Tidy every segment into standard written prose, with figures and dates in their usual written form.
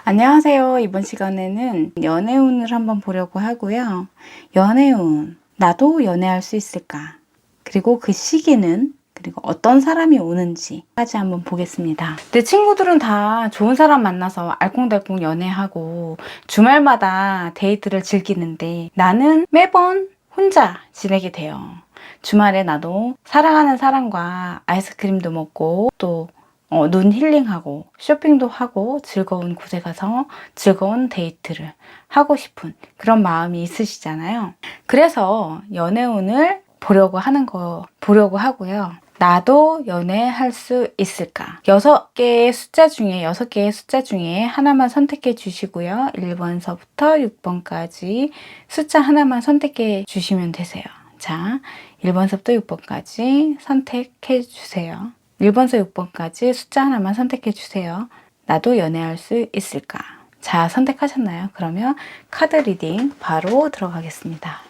안녕하세요. 이번 시간에는 연애운을 한번 보려고 하고요. 연애운, 나도 연애할 수 있을까? 그리고 그 시기는, 그리고 어떤 사람이 오는지까지 한번 보겠습니다. 내 친구들은 다 좋은 사람 만나서 알콩달콩 연애하고 주말마다 데이트를 즐기는데 나는 매번 혼자 지내게 돼요. 주말에 나도 사랑하는 사람과 아이스크림도 먹고 또 눈 힐링하고 쇼핑도 하고 즐거운 곳에 가서 즐거운 데이트를 하고 싶은 그런 마음이 있으시잖아요. 그래서 연애운을 보려고 하고요. 나도 연애할 수 있을까? 6개의 숫자 중에 하나만 선택해 주시고요. 1번서부터 6번까지 숫자 하나만 선택해 주시면 되세요. 자, 1번서부터 6번까지 선택해 주세요. 1번서 6번까지 숫자 하나만 선택해 주세요. 나도 연애할 수 있을까? 자, 선택하셨나요? 그러면 카드 리딩 바로 들어가겠습니다.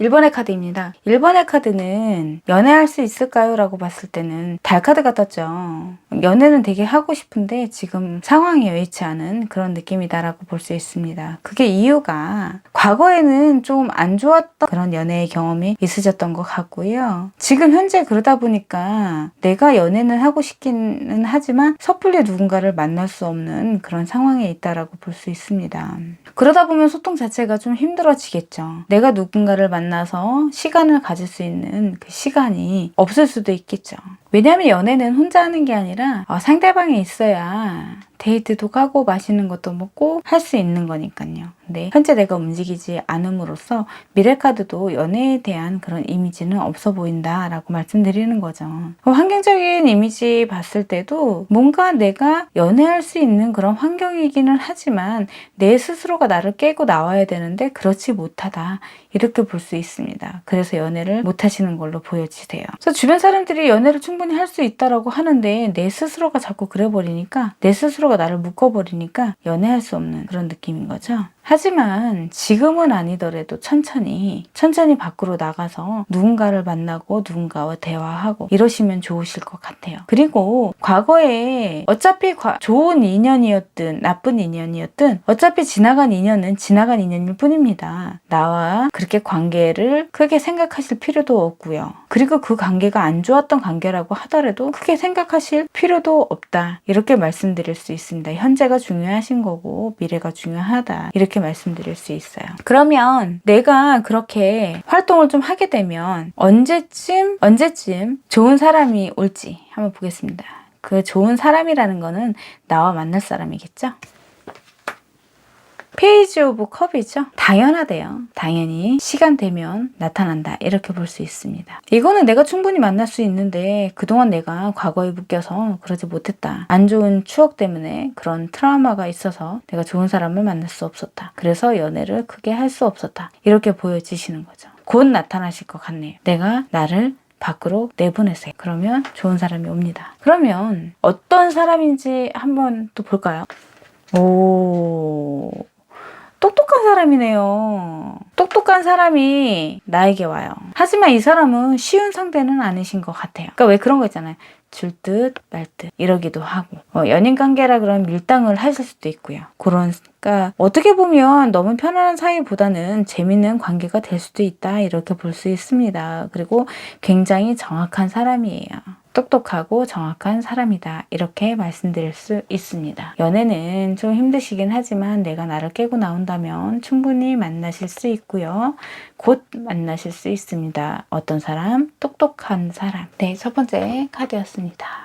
1번의 카드입니다. 1번의 카드는 연애할 수 있을까요? 라고 봤을 때는 달카드 같았죠. 연애는 되게 하고 싶은데 지금 상황이 여의치 않은 그런 느낌이다라고 볼 수 있습니다. 그게 이유가 과거에는 좀 안 좋았던 그런 연애의 경험이 있으셨던 것 같고요. 지금 현재 그러다 보니까 내가 연애는 하고 싶기는 하지만 섣불리 누군가를 만날 수 없는 그런 상황에 있다라고 볼 수 있습니다. 그러다 보면 소통 자체가 좀 힘들어지겠죠. 내가 누군가를 만나서 시간을 가질 수 있는 그 시간이 없을 수도 있겠죠. 왜냐하면 연애는 혼자 하는 게 아니라 상대방이 있어야 데이트도 가고 맛있는 것도 먹고 할 수 있는 거니까요. 근데 현재 내가 움직이지 않음으로써 미래카드도 연애에 대한 그런 이미지는 없어 보인다라고 말씀드리는 거죠. 환경적인 이미지 봤을 때도 뭔가 내가 연애할 수 있는 그런 환경이기는 하지만 내 스스로가 나를 깨고 나와야 되는데 그렇지 못하다. 이렇게 볼 수 있습니다. 그래서 연애를 못 하시는 걸로 보여지세요. 그래서 주변 사람들이 연애를 충분히 할 수 있다라고 하는데 내 스스로가 자꾸 그래 버리니까 내 스스로가 나를 묶어버리니까 연애할 수 없는 그런 느낌인 거죠. 하지만 지금은 아니더라도 천천히 밖으로 나가서 누군가를 만나고 누군가와 대화하고 이러시면 좋으실 것 같아요. 그리고 과거에 어차피 좋은 인연이었든 나쁜 인연이었든 어차피 지나간 인연은 지나간 인연일 뿐입니다. 나와 그렇게 관계를 크게 생각하실 필요도 없고요. 그리고 그 관계가 안 좋았던 관계라고 하더라도 크게 생각하실 필요도 없다. 이렇게 말씀드릴 수 있습니다. 현재가 중요하신 거고 미래가 중요하다. 이렇게 말씀드릴 수 있어요. 그러면 내가 그렇게 활동을 좀 하게 되면 언제쯤 좋은 사람이 올지 한번 보겠습니다. 그 좋은 사람이라는 거는 나와 만날 사람이겠죠? 페이지 오브 컵이죠. 당연하대요. 당연히 시간 되면 나타난다. 이렇게 볼 수 있습니다. 이거는 내가 충분히 만날 수 있는데 그동안 내가 과거에 묶여서 그러지 못했다. 안 좋은 추억 때문에 그런 트라우마가 있어서 내가 좋은 사람을 만날 수 없었다. 그래서 연애를 크게 할 수 없었다. 이렇게 보여지시는 거죠. 곧 나타나실 것 같네요. 내가 나를 밖으로 내보내세요. 그러면 좋은 사람이 옵니다. 그러면 어떤 사람인지 한번 또 볼까요? 똑똑한 사람이네요. 똑똑한 사람이 나에게 와요. 하지만 이 사람은 쉬운 상대는 아니신 것 같아요. 그러니까 왜 그런 거 있잖아요. 줄 듯 말 듯 이러기도 하고 연인 관계라 그런 밀당을 하실 수도 있고요. 그러니까 어떻게 보면 너무 편안한 사이보다는 재밌는 관계가 될 수도 있다 이렇게 볼 수 있습니다. 그리고 굉장히 정확한 사람이에요. 똑똑하고 정확한 사람이다 이렇게 말씀드릴 수 있습니다. 연애는 좀 힘드시긴 하지만 내가 나를 깨고 나온다면 충분히 만나실 수 있고요. 곧 만나실 수 있습니다. 어떤 사람? 똑똑한 사람. 네, 첫 번째 카드였습니다.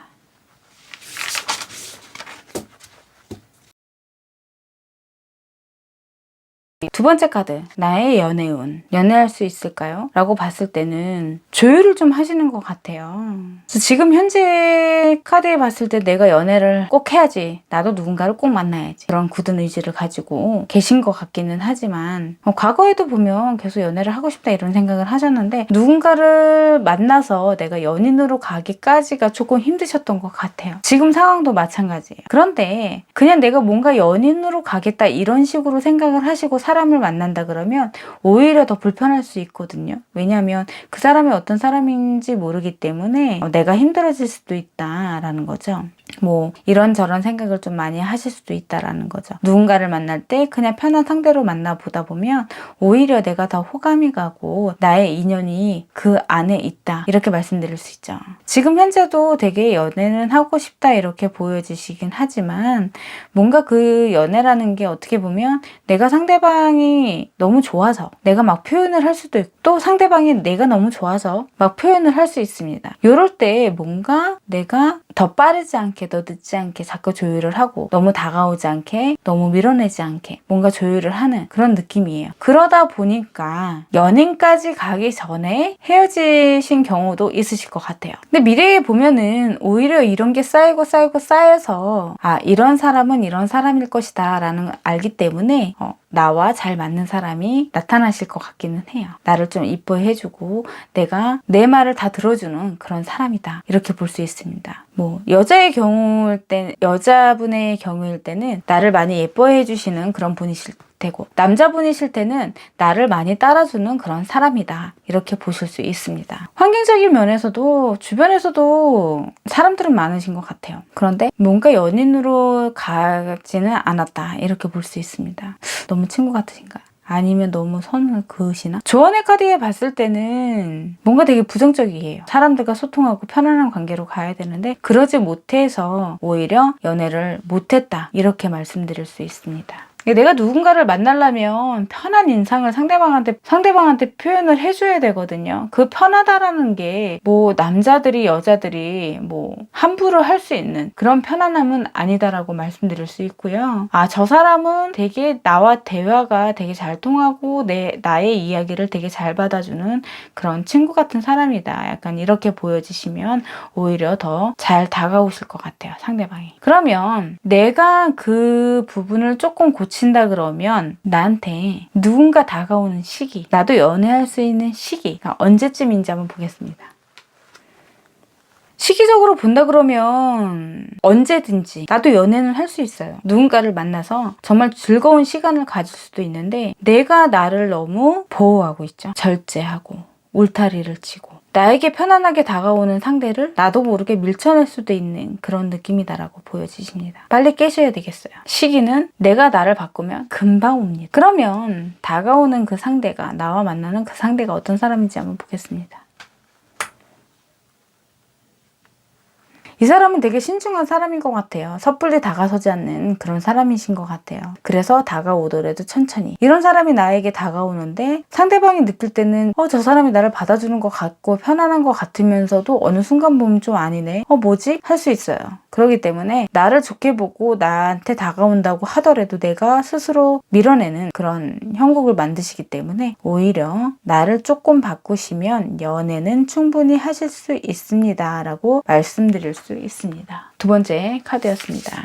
두 번째 카드, 나의 연애운. 연애할 수 있을까요? 라고 봤을 때는 조율을 좀 하시는 것 같아요. 그래서 지금 현재 카드에 봤을 때 내가 연애를 꼭 해야지. 나도 누군가를 꼭 만나야지. 그런 굳은 의지를 가지고 계신 것 같기는 하지만 과거에도 보면 계속 연애를 하고 싶다 이런 생각을 하셨는데 누군가를 만나서 내가 연인으로 가기까지가 조금 힘드셨던 것 같아요. 지금 상황도 마찬가지예요. 그런데 그냥 내가 뭔가 연인으로 가겠다 이런 식으로 생각을 하시고 사람을 만난다 그러면 오히려 더 불편할 수 있거든요. 왜냐하면 그 사람이 어떤 사람인지 모르기 때문에 내가 힘들어질 수도 있다라는 거죠. 뭐 이런저런 생각을 좀 많이 하실 수도 있다라는 거죠. 누군가를 만날 때 그냥 편한 상대로 만나보다 보면 오히려 내가 더 호감이 가고 나의 인연이 그 안에 있다, 이렇게 말씀드릴 수 있죠. 지금 현재도 되게 연애는 하고 싶다 이렇게 보여지시긴 하지만 뭔가 그 연애라는 게 어떻게 보면 내가 상대방이 너무 좋아서 내가 막 표현을 할 수도 있고, 또 상대방이 내가 너무 좋아서 막 표현을 할 수 있습니다. 이럴 때 뭔가 내가 더 빠르지 않게, 더 늦지 않게 자꾸 조율을 하고, 너무 다가오지 않게, 너무 밀어내지 않게 뭔가 조율을 하는 그런 느낌이에요. 그러다 보니까 연인까지 가기 전에 헤어지신 경우도 있으실 것 같아요. 근데 미래에 보면은 오히려 이런 게 쌓이고 쌓여서 이런 사람은 이런 사람일 것이다 라는 걸 알기 때문에 나와 잘 맞는 사람이 나타나실 것 같기는 해요. 나를 좀 이뻐해주고 내가 내 말을 다 들어주는 그런 사람이다, 이렇게 볼 수 있습니다. 뭐 여자분의 경우일 때는 나를 많이 예뻐해 주시는 그런 분이실 테고, 남자분이실 때는 나를 많이 따라주는 그런 사람이다, 이렇게 보실 수 있습니다. 환경적인 면에서도 주변에서도 사람들은 많으신 것 같아요. 그런데 뭔가 연인으로 가지는 않았다, 이렇게 볼 수 있습니다. 너무 친구 같으신가? 아니면 너무 선을 그으시나? 조언의 카드에 봤을 때는 뭔가 되게 부정적이에요. 사람들과 소통하고 편안한 관계로 가야 되는데 그러지 못해서 오히려 연애를 못했다, 이렇게 말씀드릴 수 있습니다. 내가 누군가를 만나려면 편한 인상을 상대방한테 표현을 해줘야 되거든요. 그 편하다라는 게 뭐 남자들이 여자들이 뭐 함부로 할 수 있는 그런 편안함은 아니다라고 말씀드릴 수 있고요. 저 사람은 되게 나와 대화가 되게 잘 통하고 나의 이야기를 되게 잘 받아주는 그런 친구 같은 사람이다, 약간 이렇게 보여지시면 오히려 더 잘 다가오실 것 같아요, 상대방이. 그러면 내가 그 부분을 조금 고친다 그러면 나한테 누군가 다가오는 시기, 나도 연애할 수 있는 시기가 언제쯤인지 한번 보겠습니다. 시기적으로 본다 그러면 언제든지 나도 연애는 할 수 있어요. 누군가를 만나서 정말 즐거운 시간을 가질 수도 있는데 내가 나를 너무 보호하고 있죠. 절제하고 울타리를 치고 나에게 편안하게 다가오는 상대를 나도 모르게 밀쳐낼 수도 있는 그런 느낌이다라고 보여지십니다. 빨리 깨셔야 되겠어요. 시기는 내가 나를 바꾸면 금방 옵니다. 그러면 다가오는 그 상대가, 나와 만나는 그 상대가 어떤 사람인지 한번 보겠습니다. 이 사람은 되게 신중한 사람인 것 같아요. 섣불리 다가서지 않는 그런 사람이신 것 같아요. 그래서 다가오더라도 천천히. 이런 사람이 나에게 다가오는데 상대방이 느낄 때는 저 사람이 나를 받아주는 것 같고 편안한 것 같으면서도 어느 순간 보면 좀 아니네. 뭐지? 할 수 있어요. 그렇기 때문에 나를 좋게 보고 나한테 다가온다고 하더라도 내가 스스로 밀어내는 그런 형국을 만드시기 때문에 오히려 나를 조금 바꾸시면 연애는 충분히 하실 수 있습니다 라고 말씀드릴 수 있습니다. 두 번째 카드였습니다.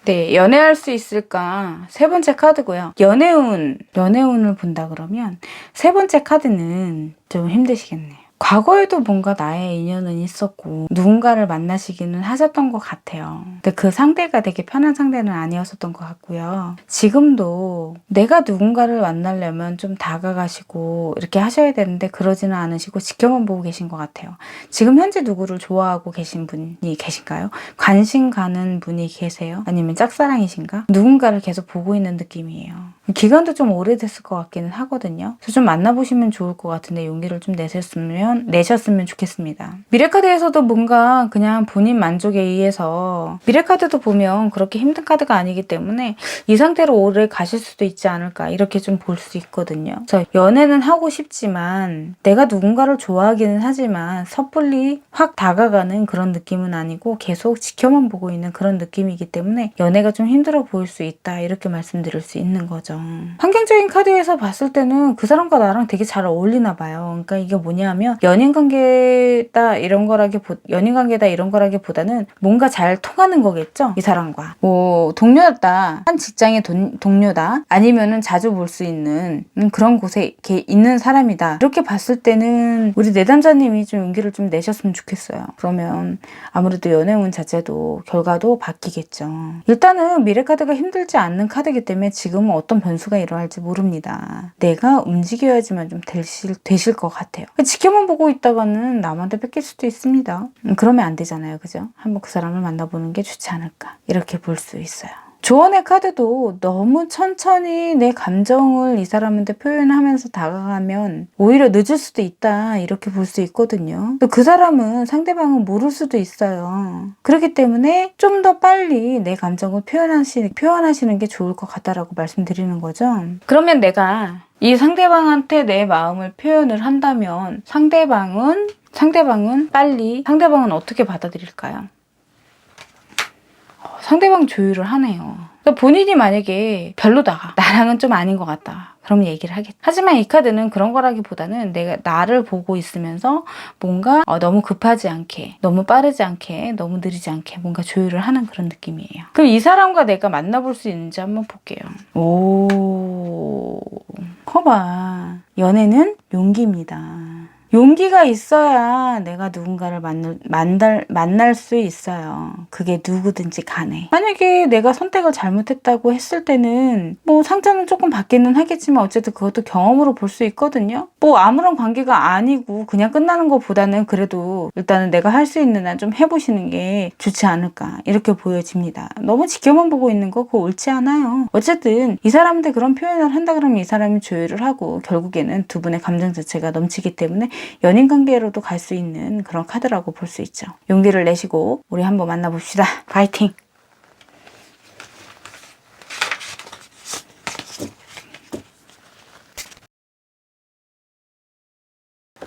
네, 연애할 수 있을까? 세 번째 카드고요. 연애운을 본다 그러면 세 번째 카드는 좀 힘드시겠네요. 과거에도 뭔가 나의 인연은 있었고 누군가를 만나시기는 하셨던 것 같아요. 근데 그 상대가 되게 편한 상대는 아니었었던 것 같고요. 지금도 내가 누군가를 만나려면 좀 다가가시고 이렇게 하셔야 되는데 그러지는 않으시고 지켜만 보고 계신 것 같아요. 지금 현재 누구를 좋아하고 계신 분이 계신가요? 관심 가는 분이 계세요? 아니면 짝사랑이신가? 누군가를 계속 보고 있는 느낌이에요. 기간도 좀 오래됐을 것 같기는 하거든요. 그래서 좀 만나보시면 좋을 것 같은데 용기를 좀 내셨으면 좋겠습니다. 미래카드에서도 뭔가 그냥 본인 만족에 의해서, 미래카드도 보면 그렇게 힘든 카드가 아니기 때문에 이 상태로 오래 가실 수도 있지 않을까, 이렇게 좀 볼 수 있거든요. 그래서 연애는 하고 싶지만 내가 누군가를 좋아하기는 하지만 섣불리 확 다가가는 그런 느낌은 아니고 계속 지켜만 보고 있는 그런 느낌이기 때문에 연애가 좀 힘들어 보일 수 있다, 이렇게 말씀드릴 수 있는 거죠. 거죠. 환경적인 카드에서 봤을 때는 그 사람과 나랑 되게 잘 어울리나 봐요. 그러니까 이게 뭐냐면 연인 관계다 이런 거라기보다는 뭔가 잘 통하는 거겠죠. 이 사람과 뭐 동료다, 한 직장의 동료다, 아니면은 자주 볼 수 있는 그런 곳에 이렇게 있는 사람이다. 이렇게 봤을 때는 우리 내담자님이 좀 용기를 좀 내셨으면 좋겠어요. 그러면 아무래도 연애운 자체도 결과도 바뀌겠죠. 일단은 미래 카드가 힘들지 않는 카드이기 때문에 지금은 어떤 변수가 일어날지 모릅니다. 내가 움직여야지만 좀 되실 것 같아요. 지켜만 보고 있다가는 남한테 뺏길 수도 있습니다. 그러면 안 되잖아요. 그죠? 한번 그 사람을 만나보는 게 좋지 않을까 이렇게 볼 수 있어요. 조언의 카드도 너무 천천히 내 감정을 이 사람한테 표현하면서 다가가면 오히려 늦을 수도 있다 이렇게 볼 수 있거든요. 또 그 사람은 상대방은 모를 수도 있어요. 그렇기 때문에 좀 더 빨리 내 감정을 표현하시는 게 좋을 것 같다라고 말씀드리는 거죠. 그러면 내가 이 상대방한테 내 마음을 표현을 한다면 상대방은 어떻게 받아들일까요? 상대방 조율을 하네요. 본인이 만약에 별로다, 나랑은 좀 아닌 것 같다, 그럼 얘기를 하겠다. 하지만 이 카드는 그런 거라기보다는 내가 나를 보고 있으면서 뭔가 너무 급하지 않게, 너무 빠르지 않게, 너무 느리지 않게 뭔가 조율을 하는 그런 느낌이에요. 그럼 이 사람과 내가 만나볼 수 있는지 한번 볼게요. 커봐. 연애는 용기입니다. 용기가 있어야 내가 누군가를 만날 수 있어요. 그게 누구든지 간에. 만약에 내가 선택을 잘못했다고 했을 때는 뭐 상처는 조금 받기는 하겠지만 어쨌든 그것도 경험으로 볼 수 있거든요. 뭐 아무런 관계가 아니고 그냥 끝나는 것보다는 그래도 일단은 내가 할 수 있는 한 좀 해보시는 게 좋지 않을까 이렇게 보여집니다. 너무 지켜만 보고 있는 거 그거 옳지 않아요. 어쨌든 이 사람한테 그런 표현을 한다 그러면 이 사람이 조율을 하고 결국에는 두 분의 감정 자체가 넘치기 때문에 연인 관계로도 갈 수 있는 그런 카드라고 볼 수 있죠. 용기를 내시고 우리 한번 만나봅시다. 파이팅!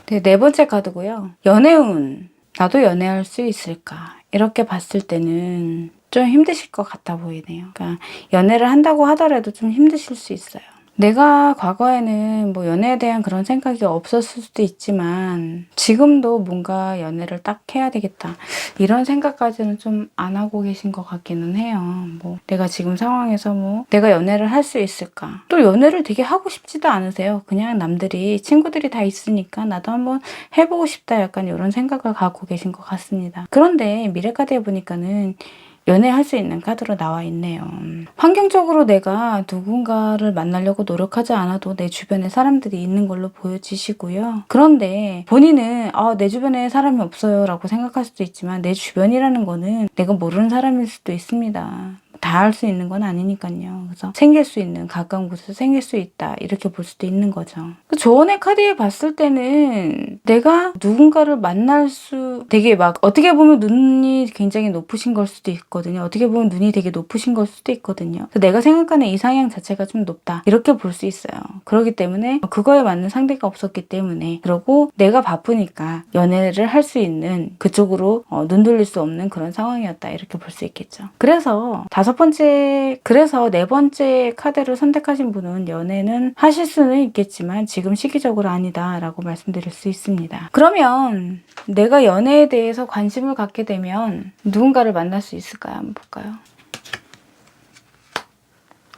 네 번째 카드고요. 연애운. 나도 연애할 수 있을까? 이렇게 봤을 때는 좀 힘드실 것 같아 보이네요. 그러니까 연애를 한다고 하더라도 좀 힘드실 수 있어요. 내가 과거에는 뭐 연애에 대한 그런 생각이 없었을 수도 있지만 지금도 뭔가 연애를 딱 해야 되겠다 이런 생각까지는 좀 안 하고 계신 것 같기는 해요. 뭐 내가 지금 상황에서 뭐 내가 연애를 할 수 있을까? 또 연애를 되게 하고 싶지도 않으세요. 그냥 친구들이 다 있으니까 나도 한번 해보고 싶다 약간 이런 생각을 갖고 계신 것 같습니다. 그런데 미래카드에 보니까는 연애할 수 있는 카드로 나와 있네요. 환경적으로 내가 누군가를 만나려고 노력하지 않아도 내 주변에 사람들이 있는 걸로 보여지시고요. 그런데 본인은 내 주변에 사람이 없어요 라고 생각할 수도 있지만 내 주변이라는 거는 내가 모르는 사람일 수도 있습니다. 다 할 수 있는 건 아니니까요. 그래서 생길 수 있는 가까운 곳에서 생길 수 있다 이렇게 볼 수도 있는 거죠. 조언의 카드에 봤을 때는 내가 누군가를 만날 수 되게 막 어떻게 보면 눈이 굉장히 높으신 걸 수도 있거든요. 어떻게 보면 눈이 되게 높으신 걸 수도 있거든요. 내가 생각하는 이상향 자체가 좀 높다 이렇게 볼 수 있어요. 그렇기 때문에 그거에 맞는 상대가 없었기 때문에 그리고 내가 바쁘니까 연애를 할 수 있는 그쪽으로 눈 돌릴 수 없는 그런 상황이었다 이렇게 볼 수 있겠죠. 그래서 네 번째 카드를 선택하신 분은 연애는 하실 수는 있겠지만 지금 시기적으로 아니다 라고 말씀드릴 수 있습니다. 그러면 내가 연애에 대해서 관심을 갖게 되면 누군가를 만날 수 있을까요? 한번 볼까요?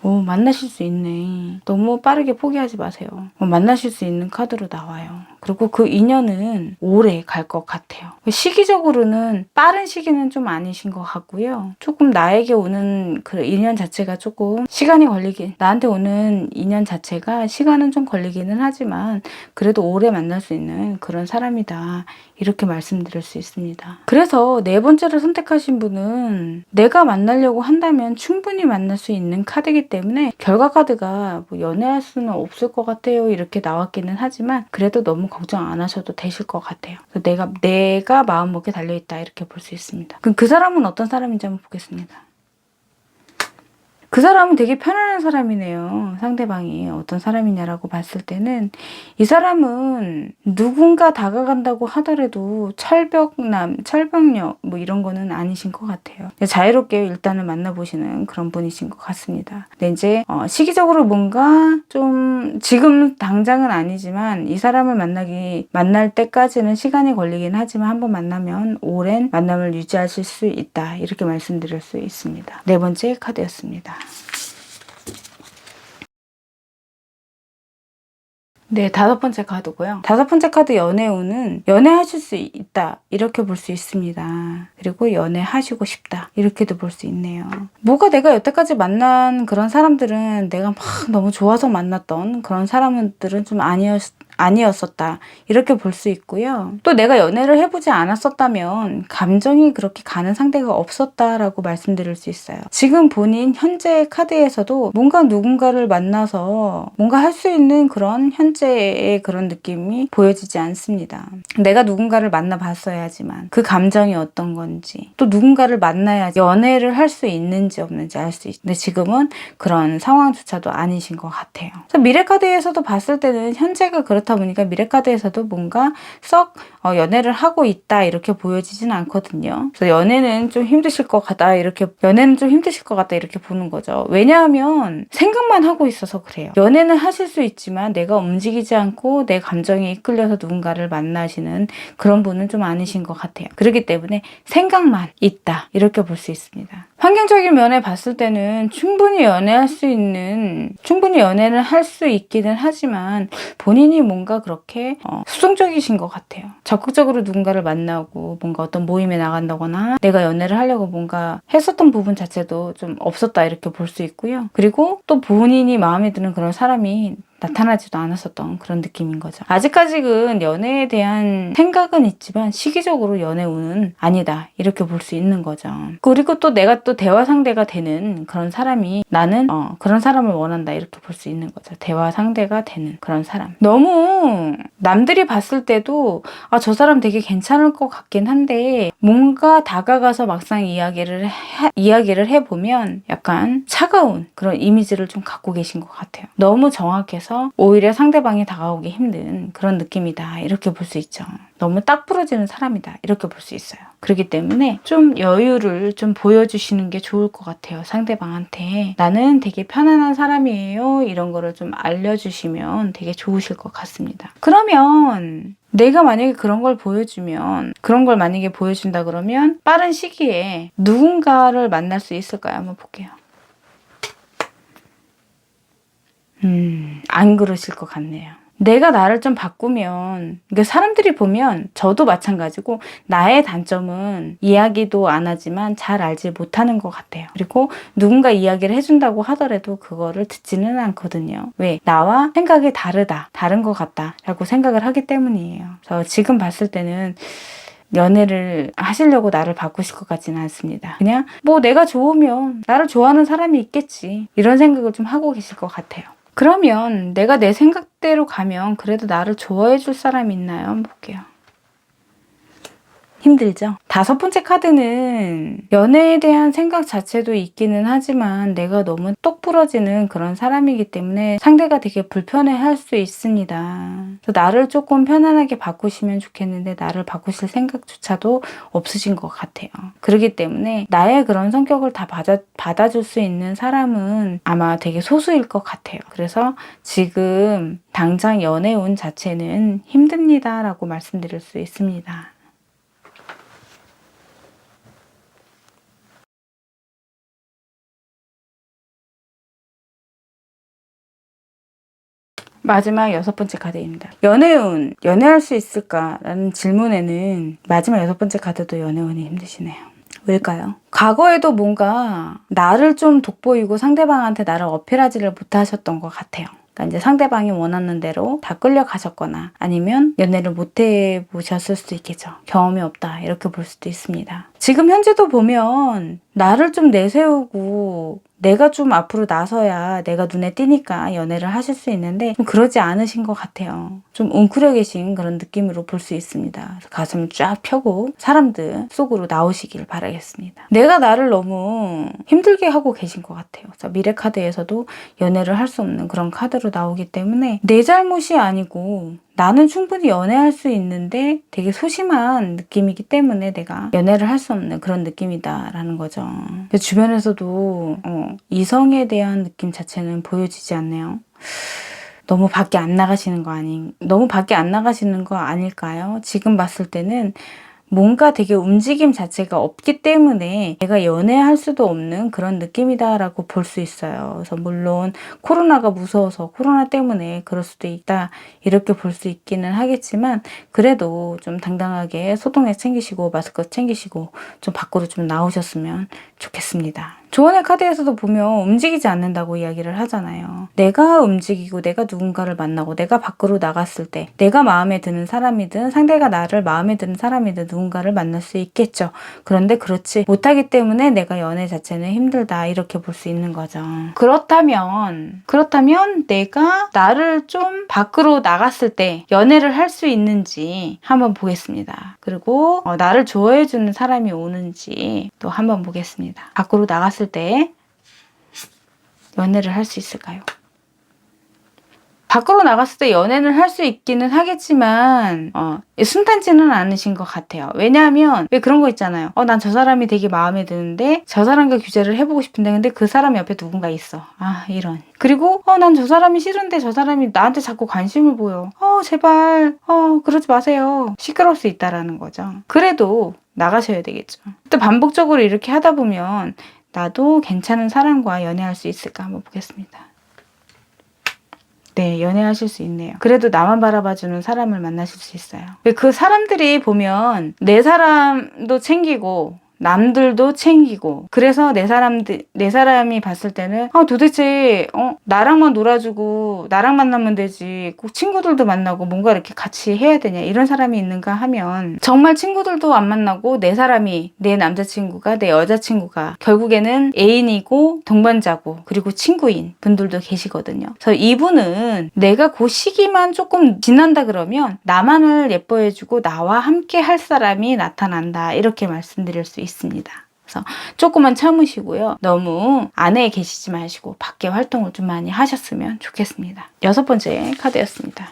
만나실 수 있네. 너무 빠르게 포기하지 마세요. 만나실 수 있는 카드로 나와요. 그리고 그 인연은 오래 갈 것 같아요. 시기적으로는 빠른 시기는 좀 아니신 것 같고요. 조금 나에게 오는 그 인연 자체가 조금 나한테 오는 인연 자체가 시간은 좀 걸리기는 하지만 그래도 오래 만날 수 있는 그런 사람이다. 이렇게 말씀드릴 수 있습니다. 그래서 네 번째를 선택하신 분은 내가 만나려고 한다면 충분히 만날 수 있는 카드이기 때문에 결과 카드가 뭐 연애할 수는 없을 것 같아요. 이렇게 나왔기는 하지만 그래도 너무 걱정 안 하셔도 되실 것 같아요. 내가 마음먹기에 달려있다 이렇게 볼 수 있습니다. 그럼 그 사람은 어떤 사람인지 한번 보겠습니다. 그 사람은 되게 편안한 사람이네요. 상대방이 어떤 사람이냐라고 봤을 때는 이 사람은 누군가 다가간다고 하더라도 철벽녀 뭐 이런 거는 아니신 것 같아요. 자유롭게 일단은 만나보시는 그런 분이신 것 같습니다. 근데 이제 시기적으로 뭔가 좀 지금 당장은 아니지만 이 사람을 만날 때까지는 시간이 걸리긴 하지만 한번 만나면 오랜 만남을 유지하실 수 있다. 이렇게 말씀드릴 수 있습니다. 네 번째 카드였습니다. 네, 다섯 번째 카드고요. 다섯 번째 카드 연애운은 연애하실 수 있다. 이렇게 볼 수 있습니다. 그리고 연애하시고 싶다. 이렇게도 볼 수 있네요. 뭐가 내가 여태까지 만난 그런 사람들은 내가 막 너무 좋아서 만났던 그런 사람들은 좀 아니었었다. 이렇게 볼 수 있고요. 또 내가 연애를 해보지 않았었다면 감정이 그렇게 가는 상대가 없었다라고 말씀드릴 수 있어요. 지금 본인 현재 카드에서도 뭔가 누군가를 만나서 뭔가 할 수 있는 그런 현재의 그런 느낌이 보여지지 않습니다. 내가 누군가를 만나봤어야지만 그 감정이 어떤 건지 또 누군가를 만나야 연애를 할 수 있는지 없는지 알 수 있는데 지금은 그런 상황조차도 아니신 것 같아요. 그래서 미래 카드에서도 봤을 때는 현재가 그렇다 보니까 미래카드에서도 뭔가 썩 연애를 하고 있다 이렇게 보여지진 않거든요. 그래서 연애는 좀 힘드실 것 같다 이렇게 보는 거죠. 왜냐하면 생각만 하고 있어서 그래요. 연애는 하실 수 있지만 내가 움직이지 않고 내 감정에 이끌려서 누군가를 만나시는 그런 분은 좀 아니신 것 같아요. 그렇기 때문에 생각만 있다 이렇게 볼 수 있습니다. 환경적인 면에 봤을 때는 충분히 연애를 할 수 있기는 하지만 본인이 뭔가 그렇게 수동적이신 것 같아요. 적극적으로 누군가를 만나고 뭔가 어떤 모임에 나간다거나 내가 연애를 하려고 뭔가 했었던 부분 자체도 좀 없었다 이렇게 볼 수 있고요. 그리고 또 본인이 마음에 드는 그런 사람이 나타나지도 않았었던 그런 느낌인 거죠. 아직까지는 연애에 대한 생각은 있지만 시기적으로 연애운은 아니다 이렇게 볼 수 있는 거죠. 그리고 또 내가 또 대화 상대가 되는 그런 사람이 나는 그런 사람을 원한다 이렇게 볼 수 있는 거죠. 대화 상대가 되는 그런 사람. 너무 남들이 봤을 때도 저 사람 되게 괜찮을 것 같긴 한데 뭔가 다가가서 막상 이야기를 해보면 약간 차가운 그런 이미지를 좀 갖고 계신 것 같아요. 너무 정확해서 오히려 상대방이 다가오기 힘든 그런 느낌이다 이렇게 볼 수 있죠. 너무 딱 부러지는 사람이다 이렇게 볼 수 있어요. 그렇기 때문에 좀 여유를 좀 보여주시는 게 좋을 것 같아요. 상대방한테 나는 되게 편안한 사람이에요 이런 거를 좀 알려주시면 되게 좋으실 것 같습니다. 그러면 내가 만약에 그런 걸 만약에 보여준다 그러면 빠른 시기에 누군가를 만날 수 있을까요? 한번 볼게요. 안 그러실 것 같네요. 내가 나를 좀 바꾸면, 그러니까 사람들이 보면 저도 마찬가지고 나의 단점은 이야기도 안 하지만 잘 알지 못하는 것 같아요. 그리고 누군가 이야기를 해준다고 하더라도 그거를 듣지는 않거든요. 왜? 나와 생각이 다른 것 같다 라고 생각을 하기 때문이에요. 그래서 지금 봤을 때는 연애를 하시려고 나를 바꾸실 것 같지는 않습니다. 그냥 뭐 내가 좋으면 나를 좋아하는 사람이 있겠지 이런 생각을 좀 하고 계실 것 같아요. 그러면 내가 내 생각대로 가면 그래도 나를 좋아해 줄 사람이 있나요? 한번 볼게요. 힘들죠? 다섯 번째 카드는 연애에 대한 생각 자체도 있기는 하지만 내가 너무 똑 부러지는 그런 사람이기 때문에 상대가 되게 불편해할 수 있습니다. 그래서 나를 조금 편안하게 바꾸시면 좋겠는데 나를 바꾸실 생각조차도 없으신 것 같아요. 그렇기 때문에 나의 그런 성격을 다 받아줄 수 있는 사람은 아마 되게 소수일 것 같아요. 그래서 지금 당장 연애운 자체는 힘듭니다 라고 말씀드릴 수 있습니다. 마지막 여섯 번째 카드입니다. 연애운, 연애할 수 있을까라는 질문에는 마지막 여섯 번째 카드도 연애운이 힘드시네요. 왜일까요? 과거에도 뭔가 나를 좀 돋보이고 상대방한테 나를 어필하지를 못하셨던 것 같아요. 그러니까 이제 상대방이 원하는 대로 다 끌려가셨거나 아니면 연애를 못 해보셨을 수도 있겠죠. 경험이 없다 이렇게 볼 수도 있습니다. 지금 현재도 보면 나를 좀 내세우고 내가 좀 앞으로 나서야 내가 눈에 띄니까 연애를 하실 수 있는데 좀 그러지 않으신 것 같아요. 좀 웅크려 계신 그런 느낌으로 볼 수 있습니다. 가슴을 쫙 펴고 사람들 속으로 나오시길 바라겠습니다. 내가 나를 너무 힘들게 하고 계신 것 같아요. 그래서 미래 카드에서도 연애를 할 수 없는 그런 카드로 나오기 때문에 내 잘못이 아니고 나는 충분히 연애할 수 있는데 되게 소심한 느낌이기 때문에 내가 연애를 할 수 없는 그런 느낌이다라는 거죠. 주변에서도 이성에 대한 느낌 자체는 보여지지 않네요. 너무 밖에 안 나가시는 거 아닐까요? 지금 봤을 때는 뭔가 되게 움직임 자체가 없기 때문에 내가 연애할 수도 없는 그런 느낌이다라고 볼 수 있어요. 그래서 물론 코로나가 무서워서 코로나 때문에 그럴 수도 있다 이렇게 볼 수 있기는 하겠지만 그래도 좀 당당하게 소독약 챙기시고 마스크 챙기시고 좀 밖으로 좀 나오셨으면 좋겠습니다. 조언의 카드에서도 보면 움직이지 않는다고 이야기를 하잖아요. 내가 움직이고 내가 누군가를 만나고 내가 밖으로 나갔을 때 내가 마음에 드는 사람이든 상대가 나를 마음에 드는 사람이든 누군가를 만날 수 있겠죠. 그런데 그렇지 못하기 때문에 내가 연애 자체는 힘들다 이렇게 볼 수 있는 거죠. 그렇다면 내가 나를 좀 밖으로 나갔을 때 연애를 할 수 있는지 한번 보겠습니다. 그리고 나를 좋아해주는 사람이 오는지 또 한번 보겠습니다. 밖으로 나갔을 때 연애를 할 수 있을까요? 밖으로 나갔을 때 연애는 할 수 있기는 하겠지만 순탄치는 않으신 것 같아요. 왜냐하면 왜 그런 거 있잖아요. 난 저 사람이 되게 마음에 드는데 저 사람과 규제를 해보고 싶은데 근데 그 사람 옆에 누군가 있어. 이런. 그리고 난 저 사람이 싫은데 저 사람이 나한테 자꾸 관심을 보여. 제발 그러지 마세요. 시끄러울 수 있다라는 거죠. 그래도 나가셔야 되겠죠. 또 반복적으로 이렇게 하다 보면 나도 괜찮은 사람과 연애할 수 있을까 한번 보겠습니다. 네, 연애하실 수 있네요. 그래도 나만 바라봐주는 사람을 만나실 수 있어요. 그 사람들이 보면 내 사람도 챙기고 남들도 챙기고 그래서 내 사람이 봤을 때는 도대체 나랑만 놀아주고 나랑 만나면 되지 꼭 친구들도 만나고 뭔가 이렇게 같이 해야 되냐 이런 사람이 있는가 하면 정말 친구들도 안 만나고 내 사람이 내 남자친구가 내 여자친구가 결국에는 애인이고 동반자고 그리고 친구인 분들도 계시거든요. 그래서 이분은 내가 그 시기만 조금 지난다 그러면 나만을 예뻐해주고 나와 함께 할 사람이 나타난다 이렇게 말씀드릴 수 있습니다. 그래서 조금만 참으시고요. 너무 안에 계시지 마시고 밖에 활동을 좀 많이 하셨으면 좋겠습니다. 6번째 카드였습니다.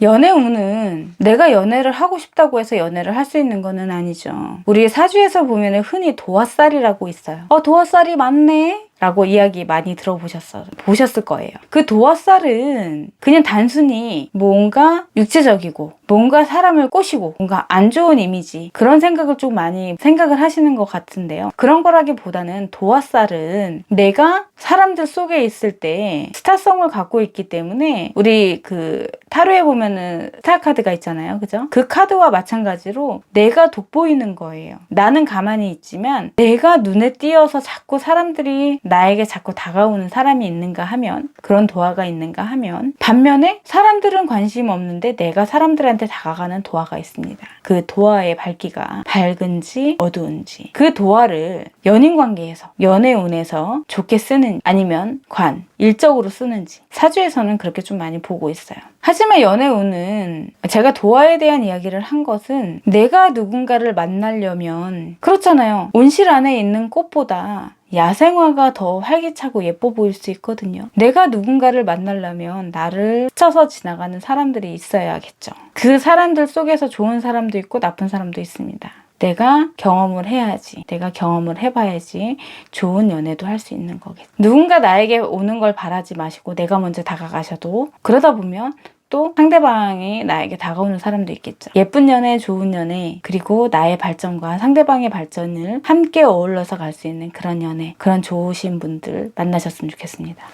연애 운은 내가 연애를 하고 싶다고 해서 연애를 할 수 있는 거는 아니죠. 우리 사주에서 보면 흔히 도화살이라고 있어요. 도화살이 많네? 라고 이야기 많이 보셨을 거예요. 그 도화살은 그냥 단순히 뭔가 육체적이고 뭔가 사람을 꼬시고 뭔가 안 좋은 이미지 그런 생각을 좀 많이 생각을 하시는 것 같은데요. 그런 거라기보다는 도화살은 내가 사람들 속에 있을 때 스타성을 갖고 있기 때문에 우리 그 타로에 보면은 스타 카드가 있잖아요. 그죠? 그 카드와 마찬가지로 내가 돋보이는 거예요. 나는 가만히 있지만 내가 눈에 띄어서 자꾸 사람들이 나에게 자꾸 다가오는 사람이 있는가 하면 그런 도화가 있는가 하면 반면에 사람들은 관심 없는데 내가 사람들한테 다가가는 도화가 있습니다. 그 도화의 밝기가 밝은지 어두운지 그 도화를 연인관계에서 연애운에서 좋게 쓰는 아니면 일적으로 쓰는지 사주에서는 그렇게 좀 많이 보고 있어요. 하지만 연애운은 제가 도화에 대한 이야기를 한 것은 내가 누군가를 만나려면 그렇잖아요. 온실 안에 있는 꽃보다 야생화가 더 활기차고 예뻐 보일 수 있거든요. 내가 누군가를 만나려면 나를 스쳐서 지나가는 사람들이 있어야겠죠. 그 사람들 속에서 좋은 사람도 있고 나쁜 사람도 있습니다. 내가 경험을 해야지, 내가 경험을 해봐야지 좋은 연애도 할 수 있는 거겠죠. 누군가 나에게 오는 걸 바라지 마시고 내가 먼저 다가가셔도 그러다 보면 또 상대방이 나에게 다가오는 사람도 있겠죠. 예쁜 연애, 좋은 연애, 그리고 나의 발전과 상대방의 발전을 함께 어울러서 갈 수 있는 그런 연애, 그런 좋으신 분들 만나셨으면 좋겠습니다.